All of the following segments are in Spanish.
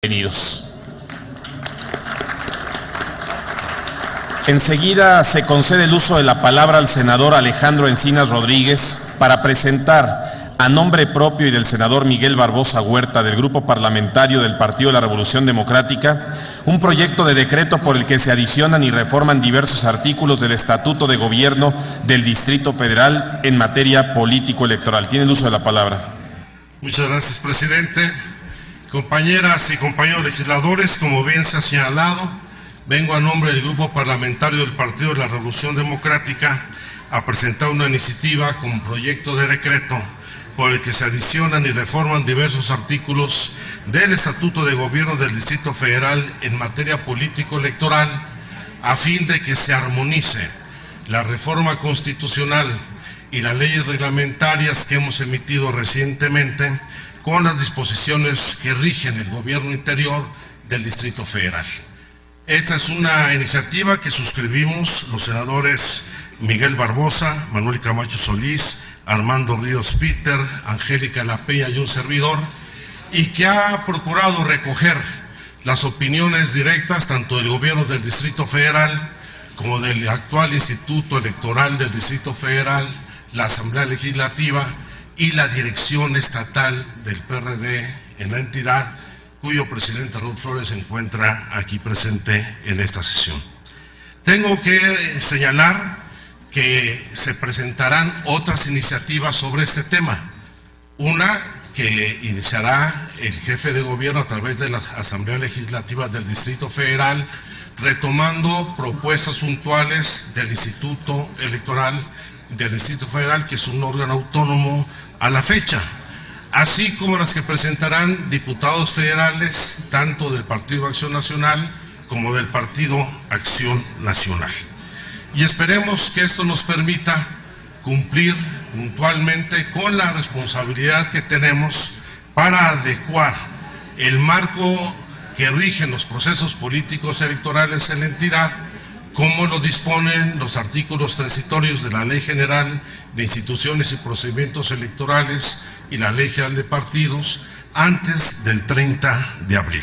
Bienvenidos. Enseguida se concede el uso de la palabra al senador Alejandro Encinas Rodríguez para presentar, a nombre propio y del senador Miguel Barbosa Huerta del Grupo Parlamentario del Partido de la Revolución Democrática, un proyecto de decreto por el que se adicionan y reforman diversos artículos del Estatuto de Gobierno del Distrito Federal en materia político-electoral. Tiene el uso de la palabra. Muchas gracias, presidente. Compañeras y compañeros legisladores, como bien se ha señalado, vengo a nombre del Grupo Parlamentario del Partido de la Revolución Democrática a presentar una iniciativa con proyecto de decreto por el que se adicionan y reforman diversos artículos del Estatuto de Gobierno del Distrito Federal en materia político-electoral a fin de que se armonice la reforma constitucional y las leyes reglamentarias que hemos emitido recientemente con las disposiciones que rigen el gobierno interior del Distrito Federal. Esta es una iniciativa que suscribimos los senadores Miguel Barbosa, Manuel Camacho Solís, Armando Ríos Peter, Angélica Lapeña y un servidor, y que ha procurado recoger las opiniones directas tanto del gobierno del Distrito Federal como del actual Instituto Electoral del Distrito Federal, la Asamblea Legislativa y la dirección estatal del PRD en la entidad, cuyo presidente Raúl Flores se encuentra aquí presente en esta sesión. Tengo que señalar que se presentarán otras iniciativas sobre este tema. Una que iniciará el jefe de gobierno a través de la Asamblea Legislativa del Distrito Federal, retomando propuestas puntuales del Instituto Electoral del Distrito Federal, que es un órgano autónomo a la fecha, así como las que presentarán diputados federales, tanto del Partido Acción Nacional como del Partido Acción Nacional. Y esperemos que esto nos permita cumplir puntualmente con la responsabilidad que tenemos para adecuar el marco que rige los procesos políticos electorales en la entidad, como lo disponen los artículos transitorios de la Ley General de Instituciones y Procedimientos Electorales y la Ley General de Partidos, antes del 30 de abril.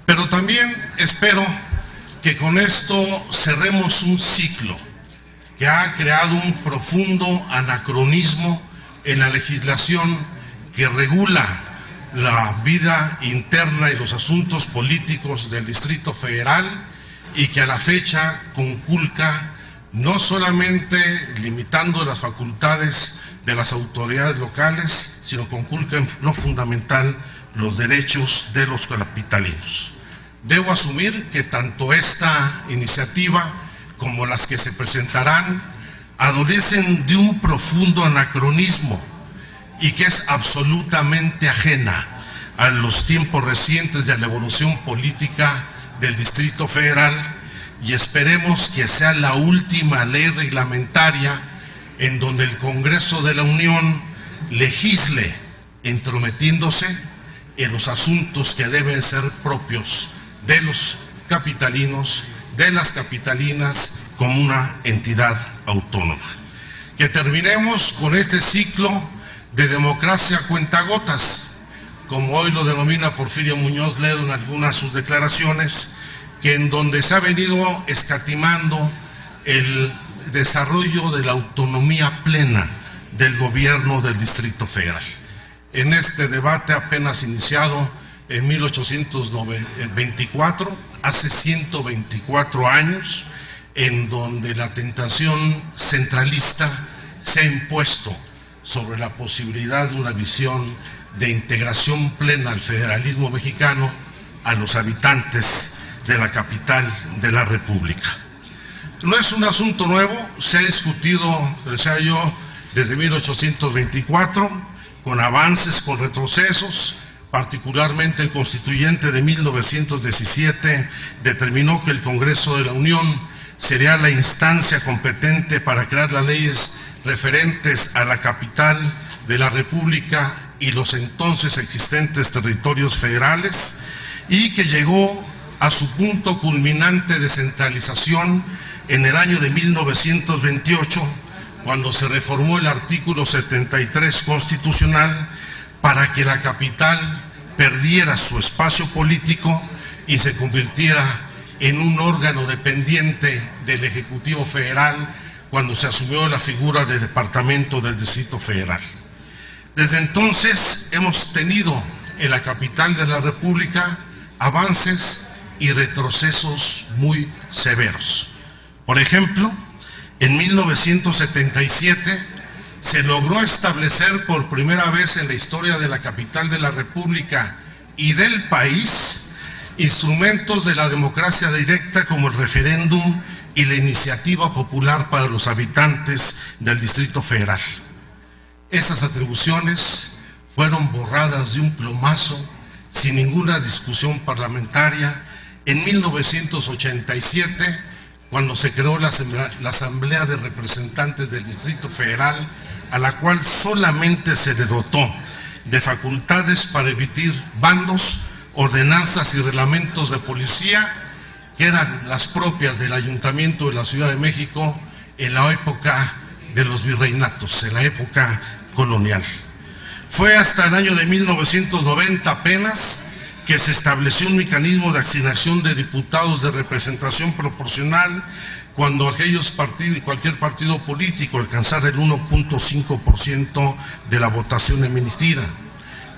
Pero también espero que con esto cerremos un ciclo que ha creado un profundo anacronismo en la legislación que regula la vida interna y los asuntos políticos del Distrito Federal, y que a la fecha conculca no solamente limitando las facultades de las autoridades locales, sino conculca en lo fundamental los derechos de los capitalinos. Debo asumir que tanto esta iniciativa como las que se presentarán adolecen de un profundo anacronismo y que es absolutamente ajena a los tiempos recientes de la evolución política del Distrito Federal, y esperemos que sea la última ley reglamentaria en donde el Congreso de la Unión legisle entrometiéndose en los asuntos que deben ser propios de los capitalinos, de las capitalinas, como una entidad autónoma. Que terminemos con este ciclo de democracia a cuentagotas, como hoy lo denomina Porfirio Muñoz Ledo en algunas de sus declaraciones, que en donde se ha venido escatimando el desarrollo de la autonomía plena del gobierno del Distrito Federal. En este debate apenas iniciado en 1824, hace 124 años, en donde la tentación centralista se ha impuesto sobre la posibilidad de una visión de integración plena al federalismo mexicano a los habitantes de la capital de la República. No es un asunto nuevo, se ha discutido, decía yo, desde 1824, con avances, con retrocesos. Particularmente el Constituyente de 1917 determinó que el Congreso de la Unión sería la instancia competente para crear las leyes referentes a la capital de la República y los entonces existentes territorios federales, y que llegó a su punto culminante de centralización en el año de 1928, cuando se reformó el artículo 73 constitucional para que la capital perdiera su espacio político y se convirtiera en un órgano dependiente del Ejecutivo Federal cuando se asumió la figura de Departamento del Distrito Federal. Desde entonces hemos tenido en la capital de la República avances y retrocesos muy severos. Por ejemplo, en 1977 se logró establecer por primera vez en la historia de la capital de la República y del país instrumentos de la democracia directa como el referéndum y la iniciativa popular para los habitantes del Distrito Federal. Esas atribuciones fueron borradas de un plumazo, sin ninguna discusión parlamentaria, en 1987, cuando se creó la Asamblea de Representantes del Distrito Federal, a la cual solamente se le dotó de facultades para emitir bandos, ordenanzas y reglamentos de policía, que eran las propias del Ayuntamiento de la Ciudad de México en la época de los virreinatos, en la época colonial. Fue hasta el año de 1990 apenas que se estableció un mecanismo de asignación de diputados de representación proporcional cuando cualquier partido político alcanzara el 1.5% de la votación emitida.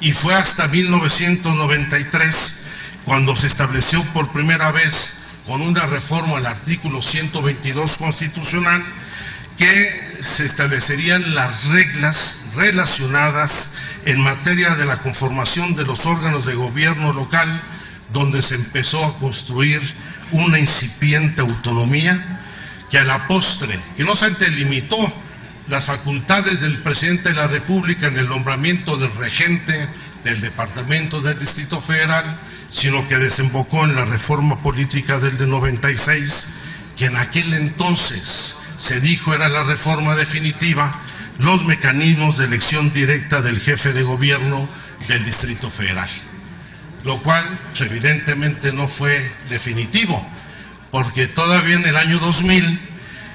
Y fue hasta 1993 cuando se estableció por primera vez, con una reforma al artículo 122 constitucional, que se establecerían las reglas relacionadas en materia de la conformación de los órganos de gobierno local, donde se empezó a construir una incipiente autonomía que a la postre, que no solamente limitó las facultades del presidente de la República en el nombramiento del regente del Departamento del Distrito Federal, sino que desembocó en la reforma política del de 96, que en aquel entonces se dijo era la reforma definitiva, los mecanismos de elección directa del jefe de gobierno del Distrito Federal, lo cual evidentemente no fue definitivo, porque todavía en el año 2000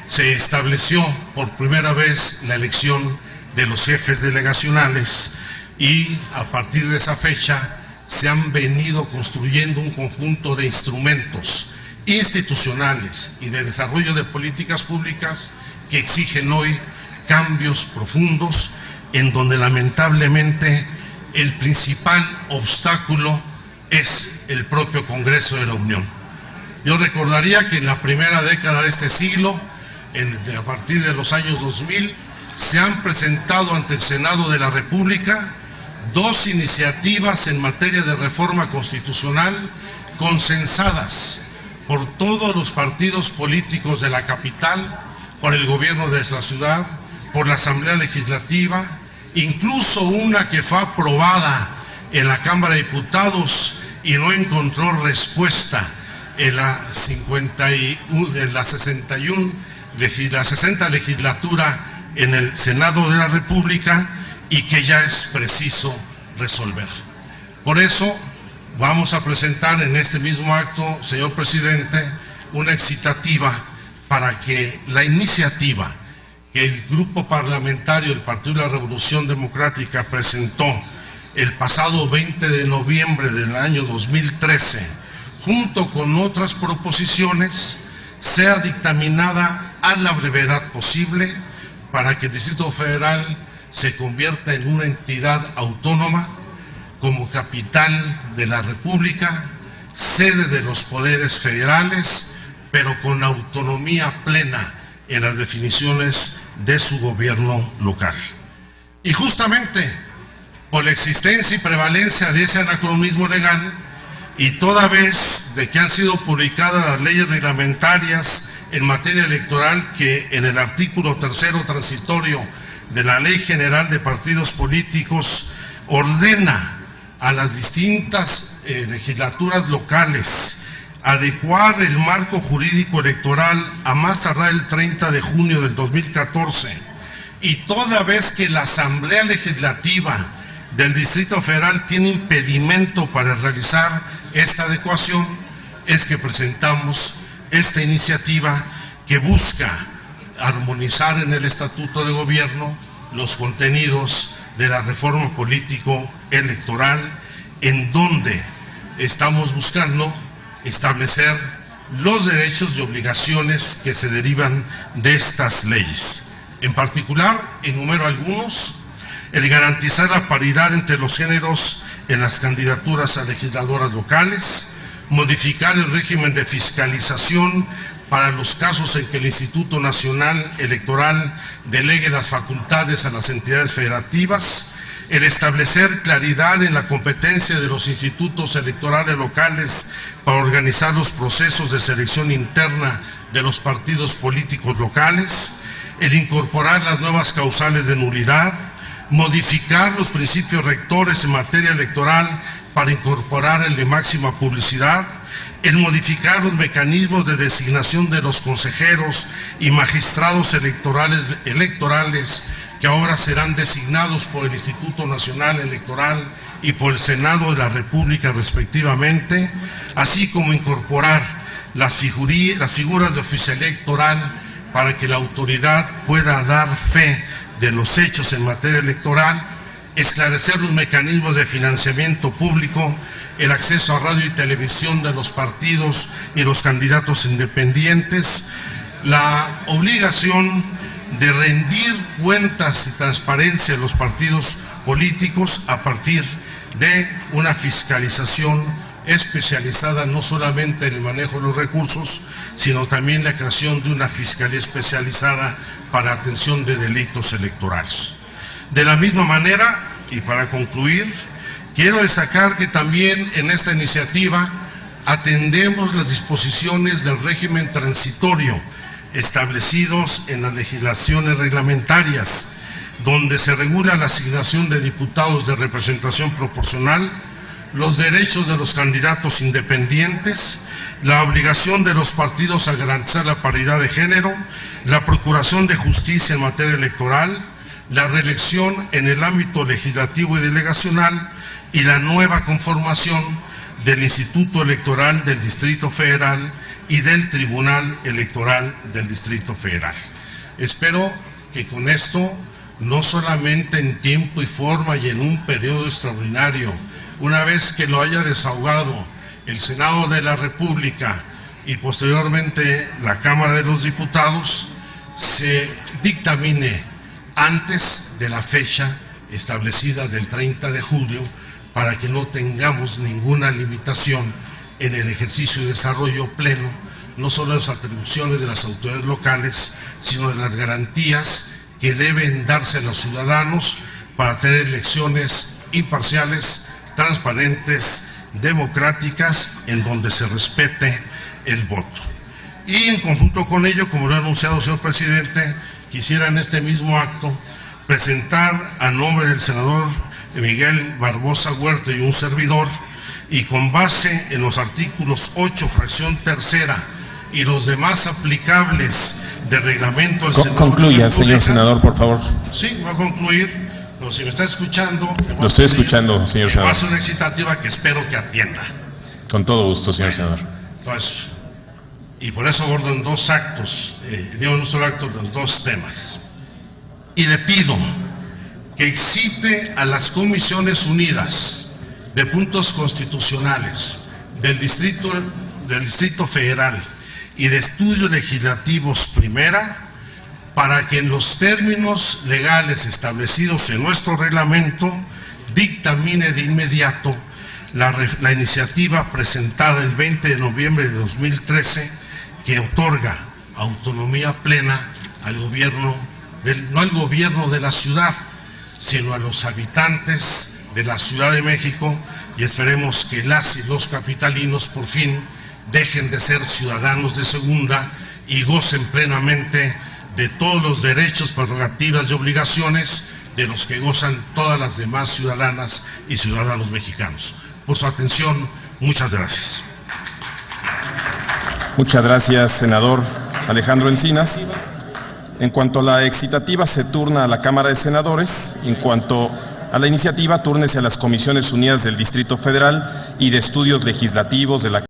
se estableció por primera vez la elección de los jefes delegacionales y a partir de esa fecha se han venido construyendo un conjunto de instrumentos institucionales y de desarrollo de políticas públicas que exigen hoy cambios profundos, en donde lamentablemente el principal obstáculo es el propio Congreso de la Unión. Yo recordaría que en la primera década de este siglo, a partir de los años 2000, se han presentado ante el Senado de la República 2 iniciativas en materia de reforma constitucional consensadas por todos los partidos políticos de la capital, por el gobierno de la ciudad, por la Asamblea Legislativa, incluso una que fue aprobada en la Cámara de Diputados y no encontró respuesta en la 60 legislatura en el Senado de la República, y que ya es preciso resolver. Por eso vamos a presentar en este mismo acto, señor presidente, una excitativa para que la iniciativa que el grupo parlamentario del Partido de la Revolución Democrática presentó el pasado 20 de noviembre del año 2013, junto con otras proposiciones, sea dictaminada a la brevedad posible para que el Distrito Federal se convierta en una entidad autónoma como capital de la República, sede de los poderes federales, pero con autonomía plena en las definiciones de su gobierno local. Y justamente por la existencia y prevalencia de ese anacronismo legal, y toda vez de que han sido publicadas las leyes reglamentarias en materia electoral que en el artículo 3º transitorio de la Ley General de Partidos Políticos ordena a las distintas legislaturas locales adecuar el marco jurídico electoral a más tardar el 30 de junio del 2014, y toda vez que la Asamblea Legislativa del Distrito Federal tiene impedimento para realizar esta adecuación, es que presentamos esta iniciativa que busca armonizar en el Estatuto de Gobierno los contenidos de la reforma político-electoral en donde estamos buscando establecer los derechos y obligaciones que se derivan de estas leyes. En particular, enumero algunos: el garantizar la paridad entre los géneros en las candidaturas a legisladoras locales, modificar el régimen de fiscalización para los casos en que el Instituto Nacional Electoral delegue las facultades a las entidades federativas, el establecer claridad en la competencia de los institutos electorales locales para organizar los procesos de selección interna de los partidos políticos locales, el incorporar las nuevas causales de nulidad, modificar los principios rectores en materia electoral para incorporar el de máxima publicidad, el modificar los mecanismos de designación de los consejeros y magistrados electorales que ahora serán designados por el Instituto Nacional Electoral y por el Senado de la República respectivamente, así como incorporar las figuras de oficialía electoral para que la autoridad pueda dar fe de los hechos en materia electoral, esclarecer los mecanismos de financiamiento público, el acceso a radio y televisión de los partidos y los candidatos independientes, la obligación de rendir cuentas y transparencia de los partidos políticos a partir de una fiscalización especializada no solamente en el manejo de los recursos, sino también la creación de una fiscalía especializada para atención de delitos electorales. De la misma manera, y para concluir, quiero destacar que también en esta iniciativa atendemos las disposiciones del régimen transitorio establecidos en las legislaciones reglamentarias, donde se regula la asignación de diputados de representación proporcional, los derechos de los candidatos independientes, la obligación de los partidos a garantizar la paridad de género, la procuración de justicia en materia electoral, la reelección en el ámbito legislativo y delegacional y la nueva conformación del Instituto Electoral del Distrito Federal y del Tribunal Electoral del Distrito Federal. Espero que con esto, no solamente en tiempo y forma y en un periodo extraordinario, una vez que lo haya desahogado el Senado de la República y posteriormente la Cámara de los Diputados, se dictamine antes de la fecha establecida del 30 de julio, para que no tengamos ninguna limitación en el ejercicio y desarrollo pleno, no solo de las atribuciones de las autoridades locales, sino de las garantías que deben darse a los ciudadanos para tener elecciones imparciales, transparentes, democráticas, en donde se respete el voto. Y en conjunto con ello, como lo ha anunciado el señor presidente, quisiera en este mismo acto presentar a nombre del senador Miguel Barbosa Huerta y un servidor, y con base en los artículos 8, fracción tercera, y los demás aplicables del reglamento del Senado. Concluya, señor senador, por favor. Sí, voy a concluir, pero si me está escuchando... Lo estoy escuchando, señor senador. Va a ser una excitativa que espero que atienda. Con todo gusto, señor senador. Entonces, y por eso abordo en dos actos, digo en un solo acto los dos temas. Y le pido que excite a las Comisiones Unidas de Puntos Constitucionales del Distrito Federal y de Estudios Legislativos Primera, para que en los términos legales establecidos en nuestro reglamento dictamine de inmediato la iniciativa presentada el 20 de noviembre de 2013, que otorga autonomía plena al gobierno, no al gobierno de la ciudad, sino a los habitantes de la Ciudad de México, y esperemos que las y los capitalinos por fin dejen de ser ciudadanos de segunda y gocen plenamente de todos los derechos, prerrogativas y obligaciones de los que gozan todas las demás ciudadanas y ciudadanos mexicanos. Por su atención, muchas gracias. Muchas gracias, senador Alejandro Encinas. En cuanto a la excitativa, se turna a la Cámara de Senadores. En cuanto a la iniciativa, túrnese a las Comisiones Unidas del Distrito Federal y de Estudios Legislativos de la